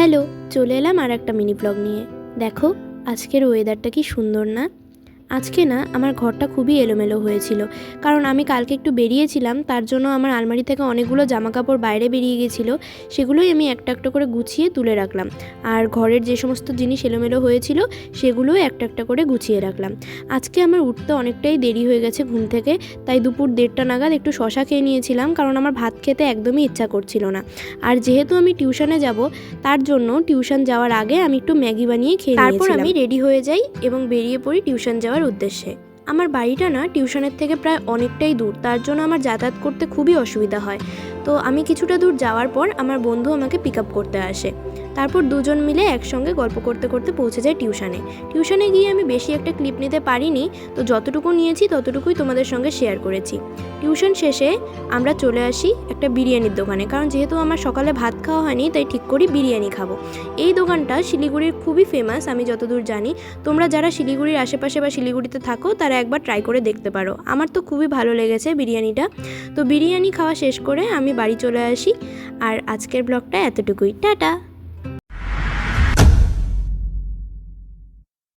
Hello, চলে এলাম আর একটা মিনি ব্লগ নিয়ে। দেখো আজকের ওয়েদারটা কি সুন্দর না? আজকে না আমার ঘরটা খুবই এলোমেলো হয়েছিল, কারণ আমি কালকে একটু বেরিয়েছিলাম, তার জন্য আমার আলমারি থেকে অনেকগুলো জামাকাপড় বাইরে বেরিয়ে গেছিলো। সেগুলোই আমি একটা একটা করে গুছিয়ে তুলে রাখলাম, আর ঘরের যে সমস্ত জিনিস এলোমেলো হয়েছিল সেগুলোও একটা একটা করে গুছিয়ে রাখলাম। আজকে আমার উঠতে অনেকটাই দেরি হয়ে গেছে ঘুম থেকে, তাই দুপুর 1:30 নাগাদ একটু শশা খেয়ে নিয়েছিলাম, কারণ আমার ভাত খেতে একদমই ইচ্ছা করছিল না। আর যেহেতু আমি টিউশনে যাব, তার জন্য টিউশন যাওয়ার আগে আমি একটু ম্যাগি বানিয়ে খেয়ে নিয়েছিলাম। তারপর আমি রেডি হয়ে যাই এবং বেরিয়ে পড়ি টিউশন যাওয়ার উদ্দেশ্যে। আমার বাড়িটা না টিউশনের থেকে প্রায় অনেকটাই দূর, তার জন্য আমার যাতায়াত করতে খুবই অসুবিধা হয়। তো আমি কিছুটা দূর যাওয়ার পর আমার বন্ধু আমাকে পিক আপ করতে আসে। তারপর দুজন মিলে একসঙ্গে গল্প করতে করতে পৌঁছে যাই টিউশনে গিয়ে আমি বেশি একটা ক্লিপ নিতে পারিনি, তো যতটুকু নিয়েছি ততটুকুই তোমাদের সঙ্গে শেয়ার করেছি। টিউশন শেষে আমরা চলে আসি একটা বিরিয়ানির দোকানে, কারণ যেহেতু আমার সকালে ভাত খাওয়া হয়নি, তাই ঠিক করি বিরিয়ানি খাবো। এই দোকানটা শিলিগুড়ির খুবই ফেমাস, আমি যতদূর জানি। তোমরা যারা শিলিগুড়ির আশেপাশে বা শিলিগুড়িতে থাকো তারা একবার ট্রাই করে দেখতে পারো। আমার তো খুবই ভালো লেগেছে বিরিয়ানিটা। তো বিরিয়ানি খাওয়া শেষ করে আমি বাড়ি চলে আসি। আর আজকের ব্লগটা এতটুকুই। টাটা।